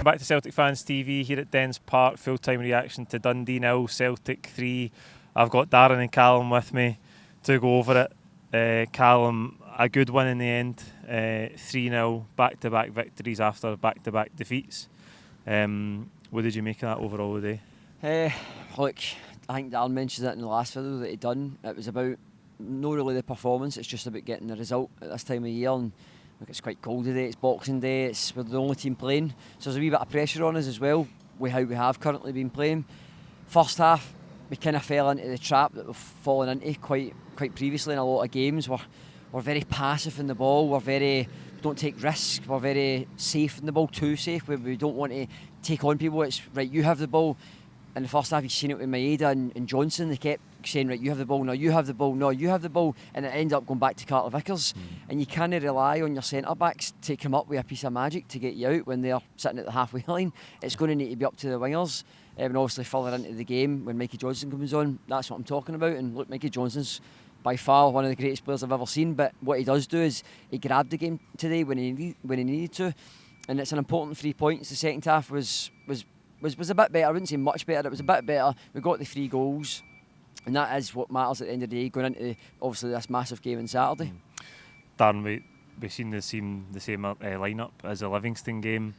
back to Celtic Fans TV here at Dens Park. Full-time reaction to Dundee 0, Celtic 3. I've got Darren and Callum with me to go over it. Callum, a good one in the end. 3-0, back-to-back victories after back-to-back defeats. What did you make of that overall today? Look, I think Darren mentioned it in the last video that he'd done. It was about not really the performance, it's just about getting the result at this time of year. And look, it's quite cold today, it's Boxing Day, we're the only team playing, so there's a wee bit of pressure on us as well with how we have currently been playing. First half, we kind of fell into the trap that we've fallen into quite previously in a lot of games. We're very passive in the ball, we don't take risks, we're very safe in the ball, too safe, where we don't want to take on people. It's right, you have the ball. In the first half, you've seen it with Maeda and Johnson. They kept saying, right, you have the ball, no, you have the ball, no, you have the ball, and it ended up going back to Carter Vickers. And you can't rely on your centre-backs to come up with a piece of magic to get you out when they're sitting at the halfway line. It's going to need to be up to the wingers. And obviously further into the game, when Mikey Johnston comes on, that's what I'm talking about. And look, Mikey Johnston's by far one of the greatest players I've ever seen, but what he does do is he grabbed the game today when he needed to, and it's an important 3 points. The second half was a bit better. I wouldn't say much better, it was a bit better. We got the 3 goals, and that is what matters at the end of the day, going into obviously this massive game on Saturday. Darren, we've seen the same lineup as the Livingston game.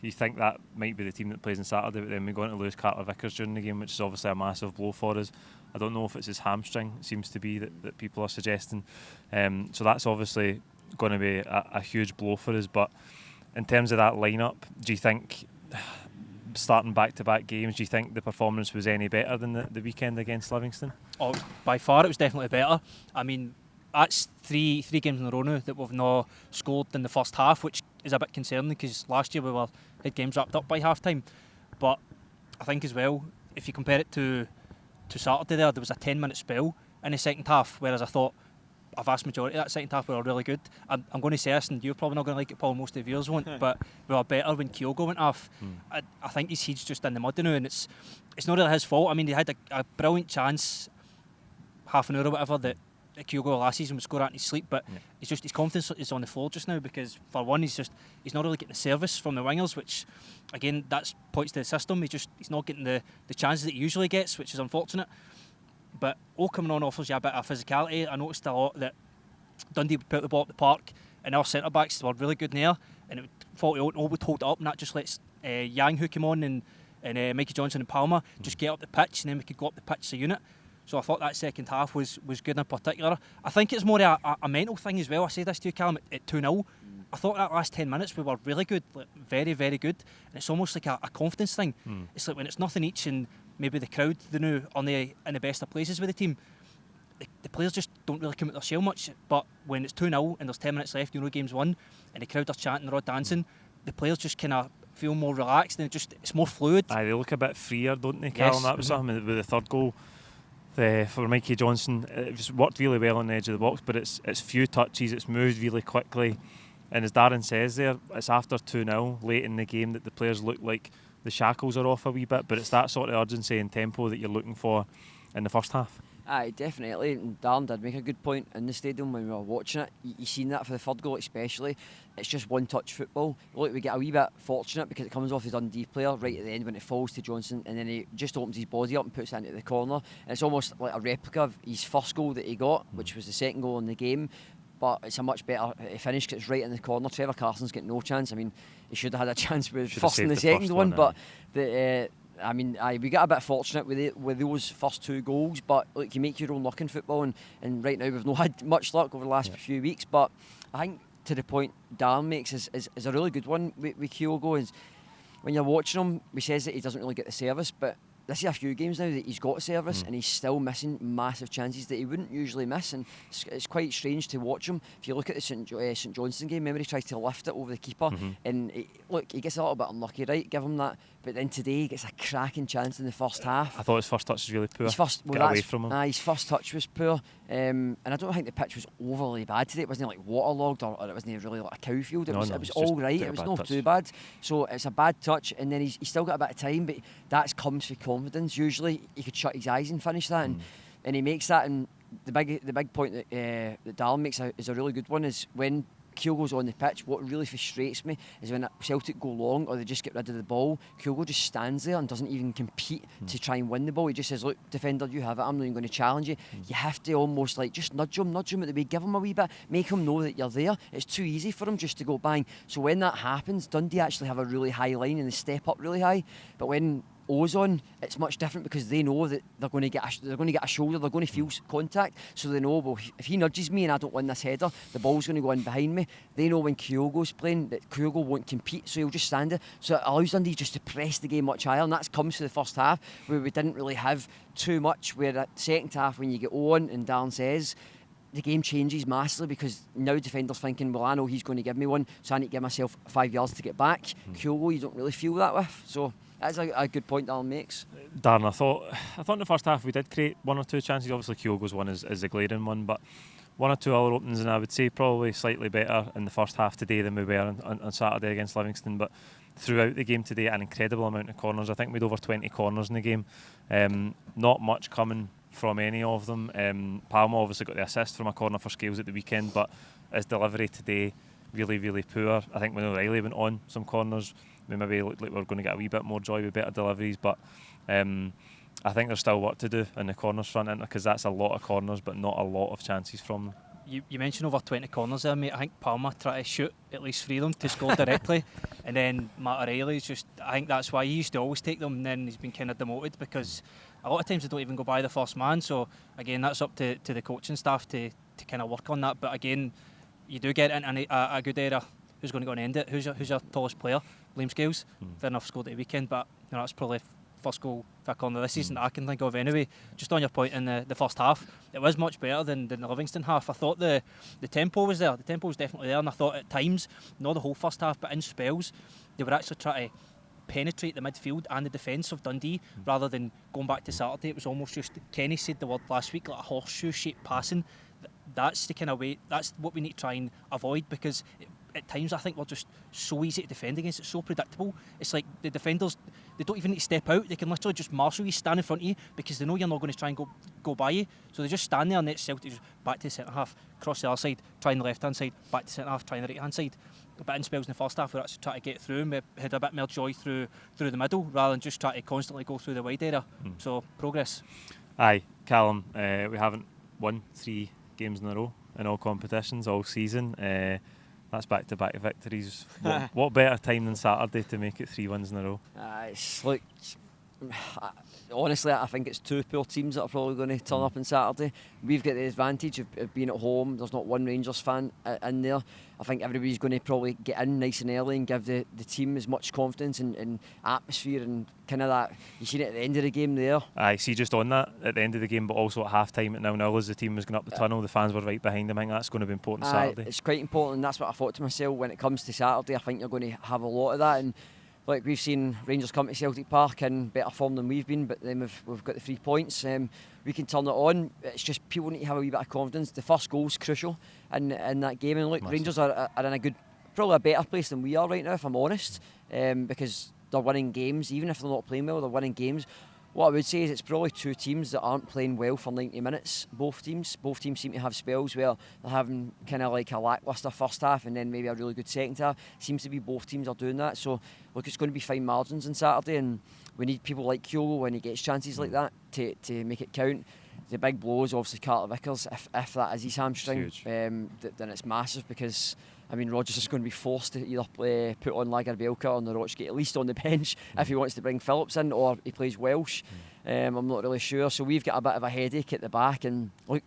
You think that might be the team that plays on Saturday, but then we're going to lose Carter Vickers during the game, which is obviously a massive blow for us. I don't know if it's his hamstring, it seems to be that people are suggesting. So that's obviously going to be a huge blow for us, but in terms of that lineup, do you think, starting back-to-back games, do you think the performance was any better than the weekend against Livingston? Oh, by far it was definitely better. I mean, that's three games in a row now that we've not scored in the first half, which is a bit concerning because last year we had games wrapped up by half-time. But I think as well, if you compare it to Saturday there was a 10-minute spell in the second half, whereas I thought a vast majority of that second half we were really good. I'm going to say this, and you're probably not going to like it, Paul, most of viewers won't, but we were better when Kyogo went off. I think he's just in the mud now, and it's not really his fault. I mean, he had a brilliant chance, half an hour or whatever, that Kyogo last season would score at in his sleep, but it's just his confidence is on the floor just now because, for one, he's not really getting the service from the wingers, which, again, that points to the system. He's not getting the chances that he usually gets, which is unfortunate. But all coming on offers you a bit of physicality. I noticed a lot that Dundee would put the ball up the park and our centre-backs were really good in there, and it would hold it up, and that just lets Yang, who came on, and Mikey Johnston and Palmer just get up the pitch, and then we could go up the pitch as a unit. So I thought that second half was good in particular. I think it's more a mental thing as well. I say this to you, Callum, at 2-0. I thought that last 10 minutes we were really good, like very, very good. And it's almost like a confidence thing. It's like when it's nothing each and maybe the crowd, in the best of places with the team, the players just don't really come out their shell much. But when it's 2-0 and there's 10 minutes left, game's won, and the crowd are chanting, they're all dancing, the players just kind of feel more relaxed and it's more fluid. They look a bit freer, don't they, Callum? Yes. That was something with the third goal. For Mikey Johnston, it just worked really well on the edge of the box, but it's few touches, it's moved really quickly, and as Darren says there, it's after 2-0 late in the game that the players look like the shackles are off a wee bit, but it's that sort of urgency and tempo that you're looking for in the first half. Aye, definitely, and Darren did make a good point in the stadium when we were watching it. You seen that for the third goal especially. It's just one-touch football. Look, we get a wee bit fortunate because it comes off the Dundee player right at the end when it falls to Johnson, and then he just opens his body up and puts it into the corner. And it's almost like a replica of his first goal that he got, which was the second goal in the game. But it's a much better finish because it's right in the corner. Trevor Carson's got no chance. I mean, he should have had a chance with first and the second one, but we got a bit fortunate with those first 2 goals, but look, you make your own luck in football, and right now we've not had much luck over the last few weeks, but I think to the point Darren makes is a really good one with Kyogo. Is when you're watching him, he says that he doesn't really get the service, but this is a few games now that he's got service and he's still missing massive chances that he wouldn't usually miss, and it's quite strange to watch him. If you look at the St Johnstone game, remember he tries to lift it over the keeper, and he gets a little bit unlucky, right? Give him that. But then today he gets a cracking chance in the first half. I thought his first touch was really poor. Get away from him. His first touch was poor, and I don't think the pitch was overly bad today. It wasn't like waterlogged or it wasn't really like a cow field. It was all right. It was not too bad. So it's a bad touch, and then he's still got a bit of time, but that comes with confidence. Usually he could shut his eyes and finish that, and he makes that. And the big point that Darren makes is a really good one. Is when Kyogo's on the pitch, what really frustrates me is when Celtic go long or they just get rid of the ball, Kyogo just stands there and doesn't even compete to try and win the ball. He just says, look, defender, you have it, I'm not even going to challenge you. You have to almost like just nudge him at the way, give him a wee bit, make him know that you're there. It's too easy for him just to go bang. So when that happens, Dundee actually have a really high line and they step up really high. But when O's on, it's much different because they know that they're going to get a shoulder, they're going to feel contact, so they know, well, if he nudges me and I don't win this header, the ball's going to go in behind me. They know when Kyogo's playing that Kyogo won't compete, so he'll just stand there. So it allows Dundee just to press the game much higher, and that comes to the first half where we didn't really have too much. Where at second half, when you get on and Darren says, the game changes massively because now defenders thinking, well, I know he's going to give me one, so I need to give myself 5 yards to get back. Kyogo, you don't really feel that with. So that's a good point Darren makes. Darren, I thought in the first half we did create one or two chances. Obviously Kyogo's one is the glaring one, but one or two other openings, and I would say probably slightly better in the first half today than we were on Saturday against Livingston. But throughout the game today, an incredible amount of corners. I think we had over 20 corners in the game. Not much coming from any of them. Palma obviously got the assist from a corner for Scales at the weekend, but his delivery today really, really poor. I think when O'Reilly went on some corners, we maybe looked like we were going to get a wee bit more joy with better deliveries, but I think there's still work to do in the corners front end because that's a lot of corners but not a lot of chances from them. You mentioned over 20 corners there, mate. I think Palma tried to shoot at least 3 of them to score directly, and then Matt O'Reilly's just, I think that's why he used to always take them, and then he's been kind of demoted because a lot of times they don't even go by the first man. So again, that's up to the coaching staff to kind of work on that. But again, you do get into a good era. Who's going to go and end it? Who's your tallest player? Liam Scales. Fair enough, scored at the weekend, but that's probably first goal for a corner this season I can think of anyway. Just on your point in the first half, it was much better than the Livingston half. I thought the tempo was there. The tempo was definitely there, and I thought at times, not the whole first half, but in spells, they were actually trying to penetrate the midfield and the defence of Dundee rather than going back to Saturday. It was almost just, Kenny said the word last week, like a horseshoe-shaped passing. That's the kind of way, that's what we need to try and avoid because at times I think we're just so easy to defend against. It's so predictable. It's like the defenders, they don't even need to step out. They can literally just marshal you, stand in front of you because they know you're not going to try and go by you. So they just stand there and let Celtic just back to the centre half, cross the other side, try on the left hand side, back to the centre half, try on the right hand side. But in spells in the first half we're actually trying to get through and we had a bit more joy through the middle rather than just try to constantly go through the wide area. So progress. Aye, Callum, we haven't won 3 games in a row in all competitions all season. That's back-to-back victories. What better time than Saturday to make it 3 wins in a row? It's like, honestly, I think it's 2 poor teams that are probably going to turn up on Saturday. We've got the advantage of being at home. There's not one Rangers fan in there. I think everybody's going to probably get in nice and early and give the team as much confidence and atmosphere and kind of that. You seen it at the end of the game there. I see just on that at the end of the game, but also at half time at 0-0 as the team was going up the tunnel. The fans were right behind them. I think that's going to be important Saturday. It's quite important, and that's what I thought to myself when it comes to Saturday. I think you're going to have a lot of that. And like we've seen Rangers come to Celtic Park in better form than we've been, but then we've got the 3 points. We can turn it on. It's just people need to have a wee bit of confidence. The first goal's crucial in that game, and look, Rangers are in a good, probably a better place than we are right now, if I'm honest, because they're winning games. Even if they're not playing well, they're winning games. What I would say is it's probably 2 teams that aren't playing well for 90 minutes. Both teams seem to have spells where they're having kind of like a lacklustre first half and then maybe a really good second half. Seems to be both teams are doing that. So look, it's going to be fine margins on Saturday, and we need people like Kyogo when he gets chances like that to make it count. The big blow is obviously Carter Vickers. If that is his hamstring, then it's massive because I mean, Rodgers is going to be forced to either put on Lagerbielke or Narochki, at least on the bench, if he wants to bring Phillips in, or he plays Welsh. I'm not really sure. So we've got a bit of a headache at the back. And look,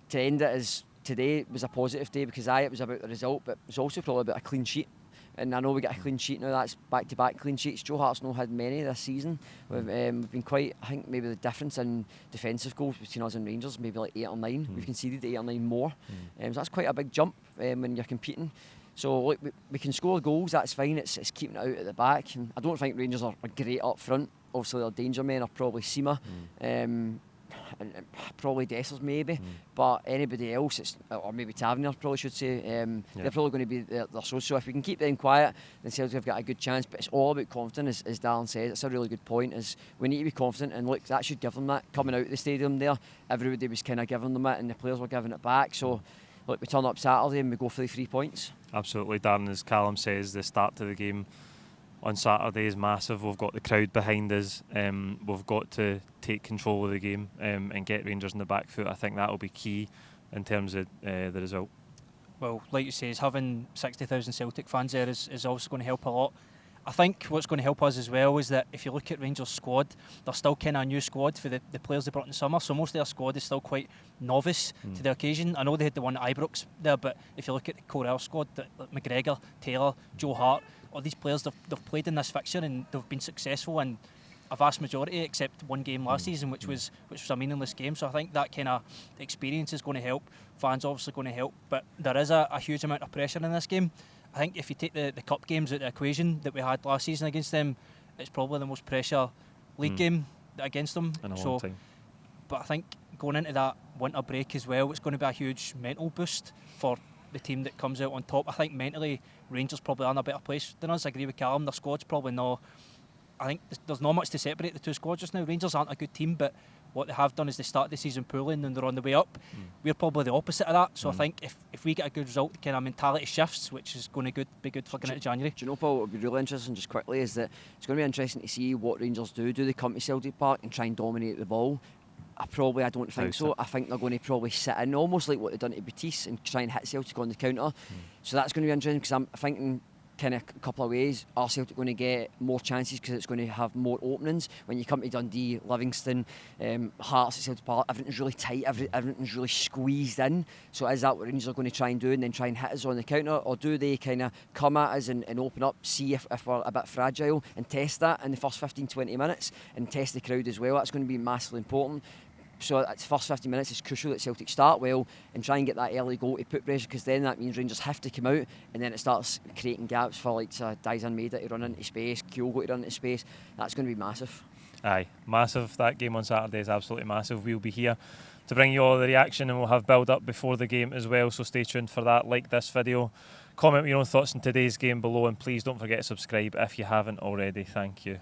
to end it as today was a positive day because it was about the result, but it was also probably about a clean sheet. And I know we got a clean sheet now. That's back-to-back clean sheets. Joe Hart's not had many this season. We've been quite. I think maybe the difference in defensive goals between us and Rangers maybe like 8 or 9. We've conceded 8 or 9 more. So that's quite a big jump when you're competing. So look, we can score goals. That's fine. It's keeping it out at the back. And I don't think Rangers are great up front. Obviously, their danger men are probably Sima. And probably Dessers maybe, but anybody else, or maybe Tavernier probably should say, they're probably going to be their so if we can keep them quiet, then Celtic have got a good chance. But it's all about confidence, as Darren says. It's a really good point, is we need to be confident, and look, that should give them that. Coming out of the stadium there, everybody was kind of giving them it and the players were giving it back, so look, we turn up Saturday and we go for the 3 points. Absolutely, Darren. As Callum says, the start to the game on Saturday is massive. We've got the crowd behind us. We've got to take control of the game and get Rangers in the back foot. I think that will be key in terms of the result. Well, like you say, having 60,000 Celtic fans there is also going to help a lot. I think what's going to help us as well is that if you look at Rangers' squad, they're still kind of a new squad for the players they brought in the summer, so most of their squad is still quite novice to the occasion. I know they had the one at Ibrox there, but if you look at the Corel squad, like McGregor, Taylor, Joe Hart, all these players, they've played in this fixture and they've been successful in a vast majority, except one game last season, which was a meaningless game. So I think that kind of experience is going to help. Fans obviously going to help, but there is a huge amount of pressure in this game. I think if you take the cup games out of the equation that we had last season against them, it's probably the most pressure league game against them. In a long time. But I think going into that winter break as well, it's going to be a huge mental boost for the team that comes out on top. I think mentally Rangers probably are in a better place than us. I agree with Callum, their squad's probably not. I think there's not much to separate the two squads just now. Rangers aren't a good team, but what they have done is they started the season poorly and then they're on the way up. We're probably the opposite of that. So I think if we get a good result, the kind of mentality shifts, which is going to be good for going into January. Do you know, Paul, what would be really interesting, just quickly, is that it's going to be interesting to see what Rangers do. Do they come to Celtic Park and try and dominate the ball? I don't think so. I think they're going to probably sit in, almost like what they've done to Batiste, and try and hit Celtic on the counter. So that's going to be interesting, because I'm thinking kind of a couple of ways. Are Celtic going to get more chances because it's going to have more openings? When you come to Dundee, Livingston, Hearts at Celtic Park, everything's really tight, everything's really squeezed in. So is that what Rangers are going to try and do, and then try and hit us on the counter? Or do they kind of come at us and open up, see if we're a bit fragile, and test that in the first 15-20 minutes, and test the crowd as well? That's going to be massively important. So the first 15 minutes is crucial that Celtic start well and try and get that early goal to put pressure, because then that means Rangers have to come out, and then it starts creating gaps for like Dyson Maida to run into space, Kyogo to run into space. That's going to be massive. Aye, massive. That game on Saturday is absolutely massive. We'll be here to bring you all the reaction, and we'll have build up before the game as well, so stay tuned for that. Like this video, comment your own thoughts on today's game below, and please don't forget to subscribe if you haven't already. Thank you.